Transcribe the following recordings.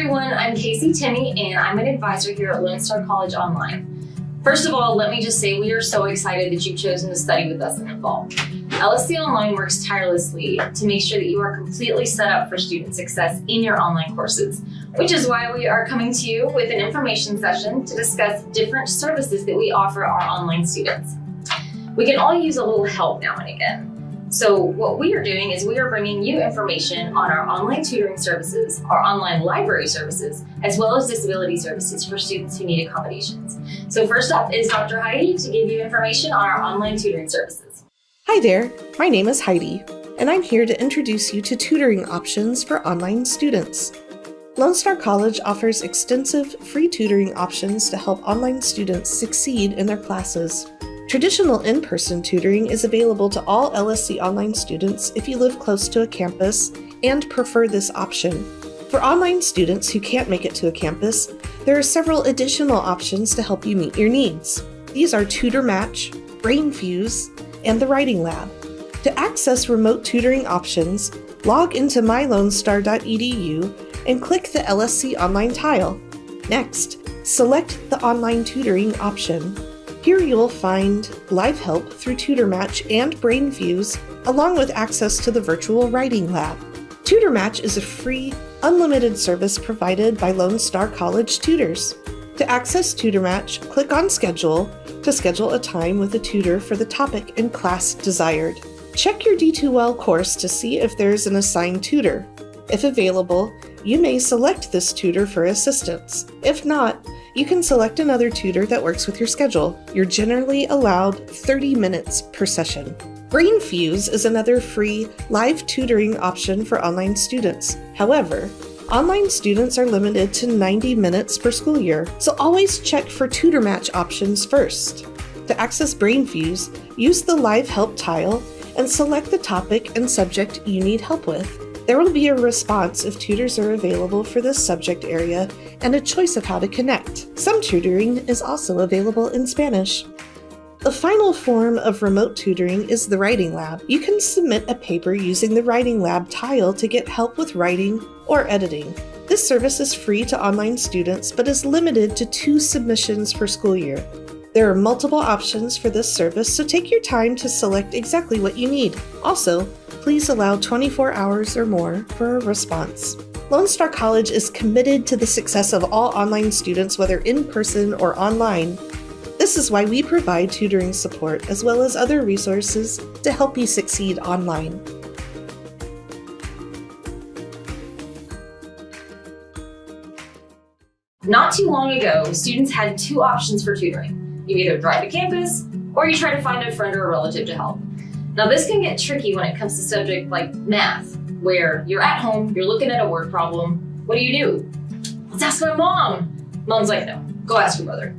everyone, I'm Casey Timmey and I'm an advisor here at Lone Star College Online. First of all, let me just say we are so excited that you've chosen to study with us in the fall. LSC Online works tirelessly to make sure that you are completely set up for student success in your online courses, which is why we are coming to you with an information session to discuss different services that we offer our online students. We can all use a little help now and again. So what we are doing is we are bringing you information on our online tutoring services, our online library services, as well as disability services for students who need accommodations. So first up is Dr. Heidi to give you information on our online tutoring services. Hi there, my name is Heidi, and I'm here to introduce you to tutoring options for online students. Lone Star College offers extensive free tutoring options to help online students succeed in their classes. Traditional in-person tutoring is available to all LSC Online students if you live close to a campus and prefer this option. For online students who can't make it to a campus, there are several additional options to help you meet your needs. These are Tutor Match, BrainFuse, and the Writing Lab. To access remote tutoring options, log into mylonestar.edu and click the LSC Online tile. Next, select the Online Tutoring option. Here you will find live help through Tutor Match and BrainFuse, along with access to the virtual Writing Lab. Tutor Match is a free, unlimited service provided by Lone Star College tutors. To access Tutor Match, click on Schedule to schedule a time with a tutor for the topic and class desired. Check your D2L course to see if there is an assigned tutor. If available, you may select this tutor for assistance. If not, you can select another tutor that works with your schedule. You're generally allowed 30 minutes per session. BrainFuse is another free live tutoring option for online students. However, online students are limited to 90 minutes per school year, so always check for Tutor Match options first. To access BrainFuse, use the Live Help tile and select the topic and subject you need help with. There will be a response if tutors are available for this subject area and a choice of how to connect. Some tutoring is also available in Spanish. The final form of remote tutoring is the Writing Lab. You can submit a paper using the Writing Lab tile to get help with writing or editing. This service is free to online students but is limited to 2 submissions per school year. There are multiple options for this service, so take your time to select exactly what you need. Also, please allow 24 hours or more for a response. Lone Star College is committed to the success of all online students, whether in person or online. This is why we provide tutoring support as well as other resources to help you succeed online. Not too long ago, students had 2 options for tutoring. You either drive to campus or you try to find a friend or a relative to help. Now this can get tricky when it comes to subjects like math, where you're at home, you're looking at a word problem. What do? Let's ask my mom. Mom's like, no, go ask your brother.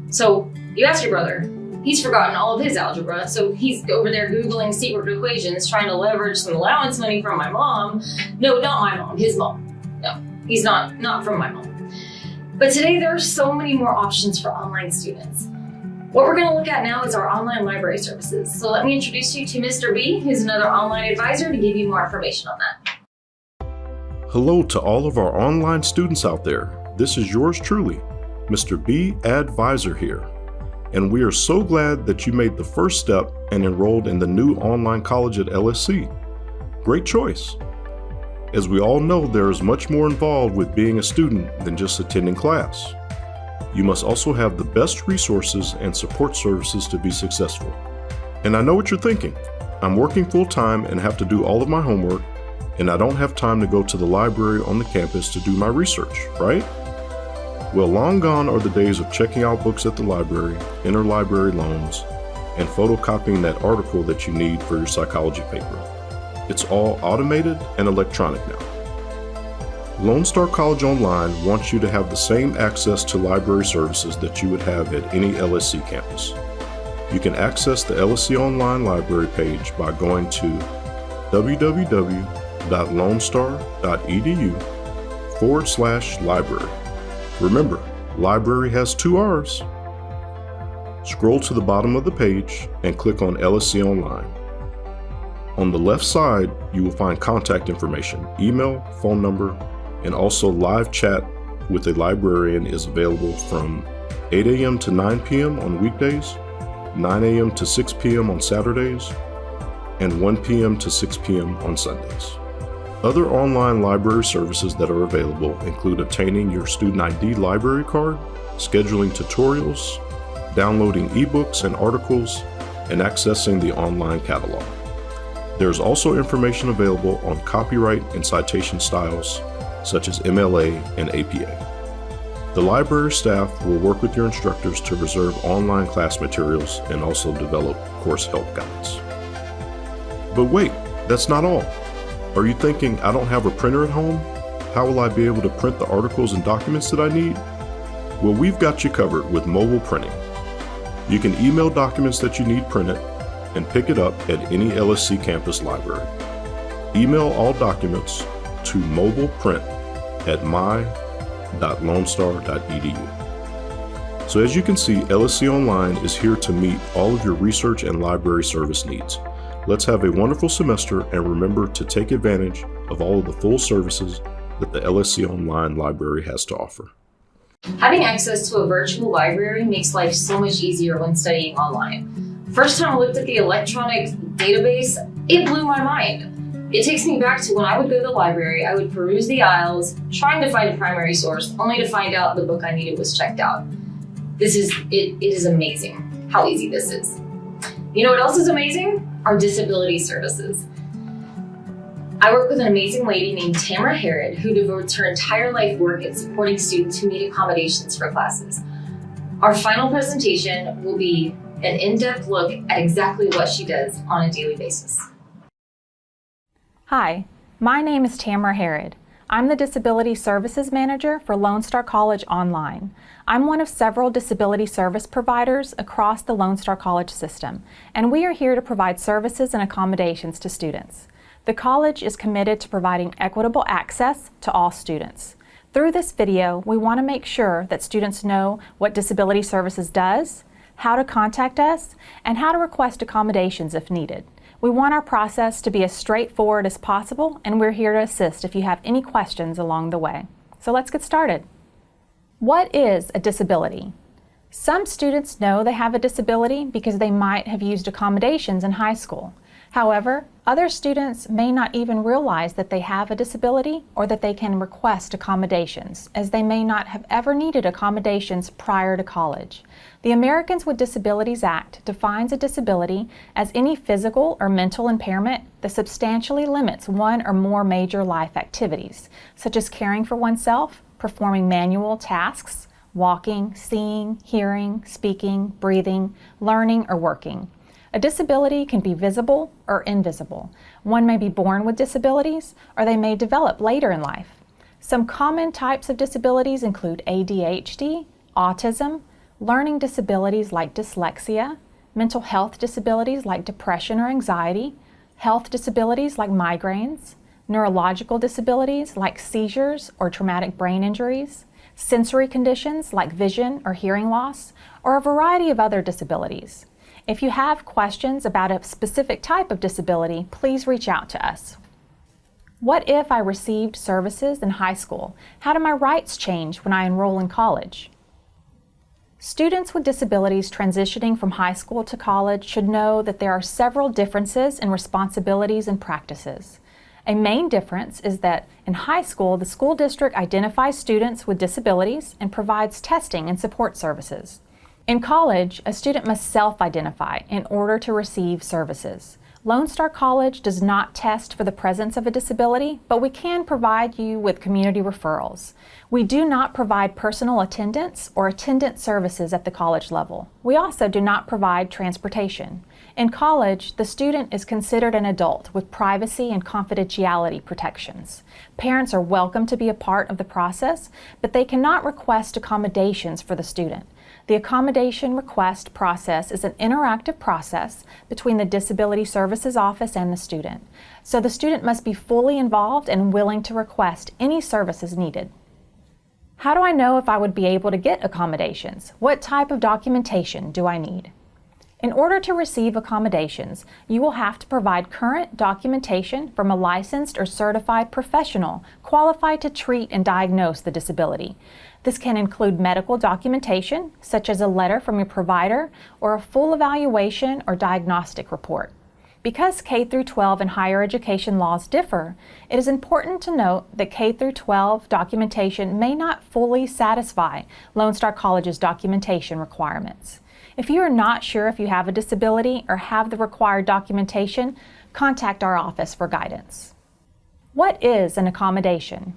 So you ask your brother. He's forgotten all of his algebra, so he's over there Googling secret equations, trying to leverage some allowance money from my mom. No, not my mom, his mom. No, he's not from my mom. But today there are so many more options for online students. What we're going to look at now is our online library services. So let me introduce you to Mr. B, who's another online advisor, to give you more information on that. Hello to all of our online students out there. This is yours truly, Mr. B Advisor here. And we are so glad that you made the first step and enrolled in the new online college at LSC. Great choice. As we all know, there is much more involved with being a student than just attending class. You must also have the best resources and support services to be successful. And I know what you're thinking. I'm working full-time and have to do all of my homework, and I don't have time to go to the library on the campus to do my research, right? Well, long gone are the days of checking out books at the library, interlibrary loans, and photocopying that article that you need for your psychology paper. It's all automated and electronic now. Lone Star College Online wants you to have the same access to library services that you would have at any LSC campus. You can access the LSC Online library page by going to www.lonestar.edu/library. Remember, library has 2 R's. Scroll to the bottom of the page and click on LSC Online. On the left side, you will find contact information, email, phone number, and also live chat with a librarian is available from 8 a.m. to 9 p.m. on weekdays, 9 a.m. to 6 p.m. on Saturdays, and 1 p.m. to 6 p.m. on Sundays. Other online library services that are available include obtaining your student ID library card, scheduling tutorials, downloading ebooks and articles, and accessing the online catalog. There's also information available on copyright and citation styles, such as MLA and APA. The library staff will work with your instructors to reserve online class materials and also develop course help guides. But wait, that's not all. Are you thinking, I don't have a printer at home? How will I be able to print the articles and documents that I need? Well, we've got you covered with mobile printing. You can email documents that you need printed and pick it up at any LSC campus library. Email all documents to mobileprint@my.lonestar.edu. So as you can see, LSC Online is here to meet all of your research and library service needs. Let's have a wonderful semester and remember to take advantage of all of the full services that the LSC Online library has to offer. Having access to a virtual library makes life so much easier when studying online. First time I looked at the electronic database, it blew my mind. It takes me back to when I would go to the library, I would peruse the aisles, trying to find a primary source, only to find out the book I needed was checked out. It is amazing how easy this is. You know what else is amazing? Our disability services. I work with an amazing lady named Tamara Herod who devotes her entire life work at supporting students who need accommodations for classes. Our final presentation will be an in-depth look at exactly what she does on a daily basis. Hi, my name is Tamara Herod. I'm the Disability Services Manager for Lone Star College Online. I'm one of several disability service providers across the Lone Star College system, and we are here to provide services and accommodations to students. The college is committed to providing equitable access to all students. Through this video, we want to make sure that students know what Disability Services does, how to contact us, and how to request accommodations if needed. We want our process to be as straightforward as possible, and we're here to assist if you have any questions along the way. So let's get started. What is a disability? Some students know they have a disability because they might have used accommodations in high school. However, other students may not even realize that they have a disability or that they can request accommodations, as they may not have ever needed accommodations prior to college. The Americans with Disabilities Act defines a disability as any physical or mental impairment that substantially limits one or more major life activities, such as caring for oneself, performing manual tasks, walking, seeing, hearing, speaking, breathing, learning, or working. A disability can be visible or invisible. One may be born with disabilities, or they may develop later in life. Some common types of disabilities include ADHD, autism, learning disabilities like dyslexia, mental health disabilities like depression or anxiety, health disabilities like migraines, neurological disabilities like seizures or traumatic brain injuries, sensory conditions like vision or hearing loss, or a variety of other disabilities. If you have questions about a specific type of disability, please reach out to us. What if I received services in high school? How do my rights change when I enroll in college? Students with disabilities transitioning from high school to college should know that there are several differences in responsibilities and practices. A main difference is that in high school, the school district identifies students with disabilities and provides testing and support services. In college, a student must self-identify in order to receive services. Lone Star College does not test for the presence of a disability, but we can provide you with community referrals. We do not provide personal attendance or attendant services at the college level. We also do not provide transportation. In college, the student is considered an adult with privacy and confidentiality protections. Parents are welcome to be a part of the process, but they cannot request accommodations for the student. The accommodation request process is an interactive process between the Disability Services Office and the student. So the student must be fully involved and willing to request any services needed. How do I know if I would be able to get accommodations? What type of documentation do I need? In order to receive accommodations, you will have to provide current documentation from a licensed or certified professional qualified to treat and diagnose the disability. This can include medical documentation, such as a letter from your provider or a full evaluation or diagnostic report. Because K-12 and higher education laws differ, it is important to note that K-12 documentation may not fully satisfy Lone Star College's documentation requirements. If you are not sure if you have a disability or have the required documentation, contact our office for guidance. What is an accommodation?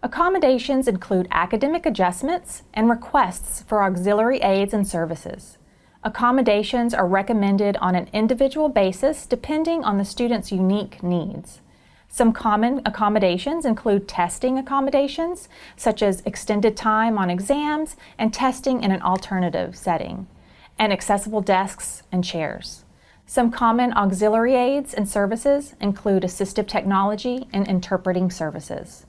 Accommodations include academic adjustments and requests for auxiliary aids and services. Accommodations are recommended on an individual basis depending on the student's unique needs. Some common accommodations include testing accommodations, such as extended time on exams and testing in an alternative setting, and accessible desks and chairs. Some common auxiliary aids and services include assistive technology and interpreting services.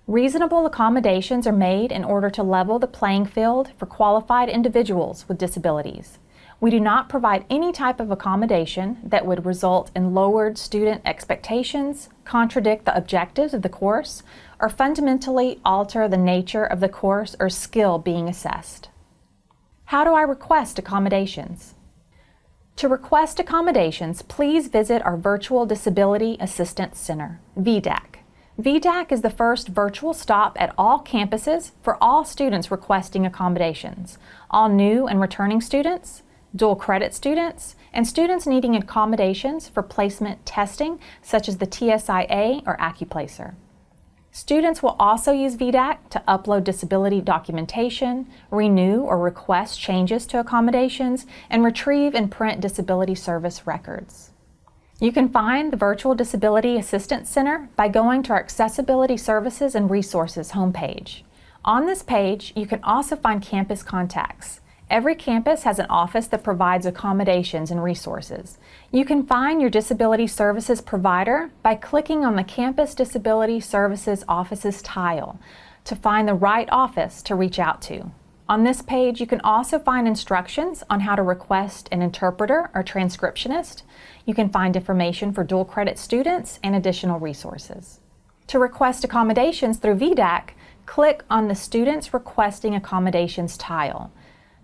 Reasonable accommodations are made in order to level the playing field for qualified individuals with disabilities. We do not provide any type of accommodation that would result in lowered student expectations, contradict the objectives of the course, or fundamentally alter the nature of the course or skill being assessed. How do I request accommodations? To request accommodations, please visit our Virtual Disability Assistance Center, VDAC. VDAC is the first virtual stop at all campuses for all students requesting accommodations, all new and returning students, dual credit students, and students needing accommodations for placement testing such as the TSIA or AccuPlacer. Students will also use VDAC to upload disability documentation, renew or request changes to accommodations, and retrieve and print disability service records. You can find the Virtual Disability Assistance Center by going to our Accessibility Services and Resources homepage. On this page, you can also find campus contacts. Every campus has an office that provides accommodations and resources. You can find your disability services provider by clicking on the Campus Disability Services Offices tile to find the right office to reach out to. On this page, you can also find instructions on how to request an interpreter or transcriptionist. You can find information for dual credit students and additional resources. To request accommodations through VDAC, click on the Students Requesting Accommodations tile.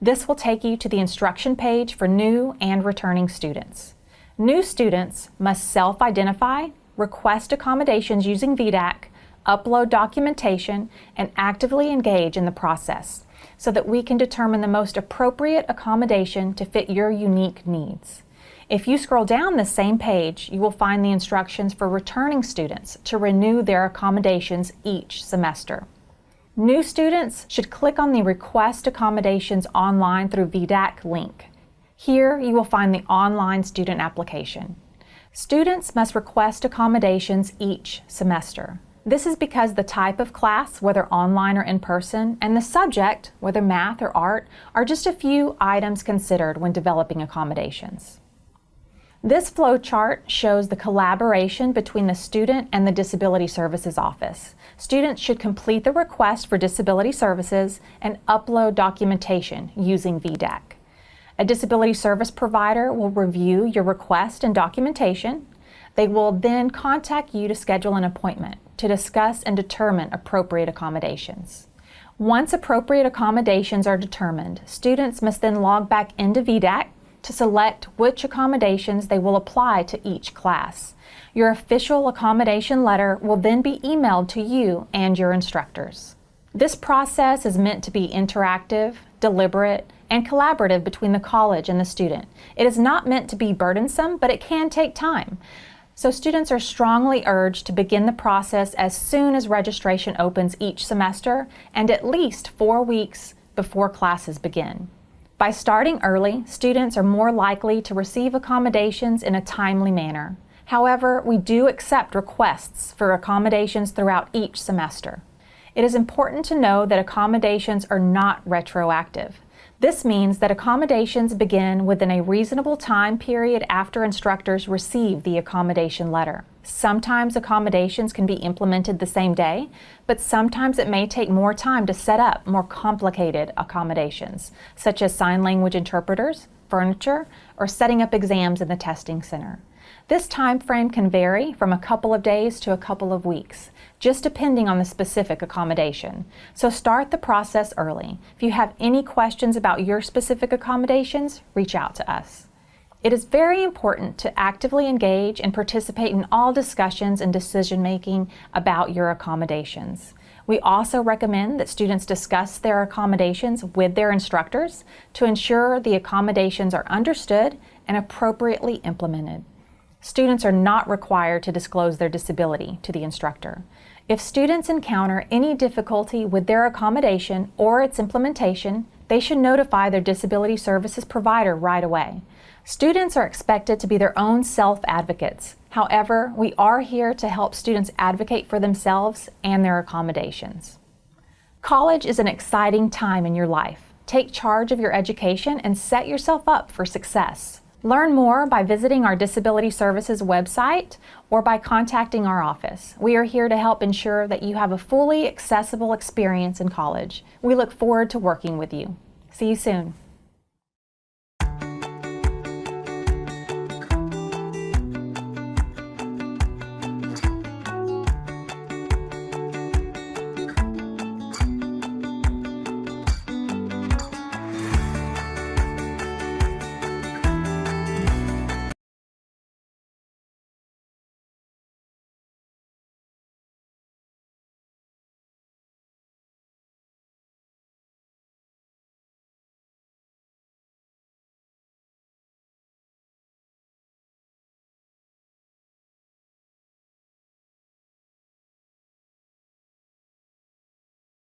This will take you to the instruction page for new and returning students. New students must self-identify, request accommodations using VDAC, upload documentation, and actively engage in the process so that we can determine the most appropriate accommodation to fit your unique needs. If you scroll down this same page, you will find the instructions for returning students to renew their accommodations each semester. New students should click on the Request Accommodations Online through VDAC link. Here you will find the online student application. Students must request accommodations each semester. This is because the type of class, whether online or in person, and the subject, whether math or art, are just a few items considered when developing accommodations. This flowchart shows the collaboration between the student and the Disability Services Office. Students should complete the request for disability services and upload documentation using VDAC. A disability service provider will review your request and documentation. They will then contact you to schedule an appointment to discuss and determine appropriate accommodations. Once appropriate accommodations are determined, students must then log back into VDAC to select which accommodations they will apply to each class. Your official accommodation letter will then be emailed to you and your instructors. This process is meant to be interactive, deliberate, and collaborative between the college and the student. It is not meant to be burdensome, but it can take time. So students are strongly urged to begin the process as soon as registration opens each semester and at least 4 weeks before classes begin. By starting early, students are more likely to receive accommodations in a timely manner. However, we do accept requests for accommodations throughout each semester. It is important to know that accommodations are not retroactive. This means that accommodations begin within a reasonable time period after instructors receive the accommodation letter. Sometimes accommodations can be implemented the same day, but sometimes it may take more time to set up more complicated accommodations, such as sign language interpreters, furniture, or setting up exams in the testing center. This time frame can vary from a couple of days to a couple of weeks, just depending on the specific accommodation. So start the process early. If you have any questions about your specific accommodations, reach out to us. It is very important to actively engage and participate in all discussions and decision-making about your accommodations. We also recommend that students discuss their accommodations with their instructors to ensure the accommodations are understood and appropriately implemented. Students are not required to disclose their disability to the instructor. If students encounter any difficulty with their accommodation or its implementation, they should notify their disability services provider right away. Students are expected to be their own self-advocates. However, we are here to help students advocate for themselves and their accommodations. College is an exciting time in your life. Take charge of your education and set yourself up for success. Learn more by visiting our Disability Services website or by contacting our office. We are here to help ensure that you have a fully accessible experience in college. We look forward to working with you. See you soon.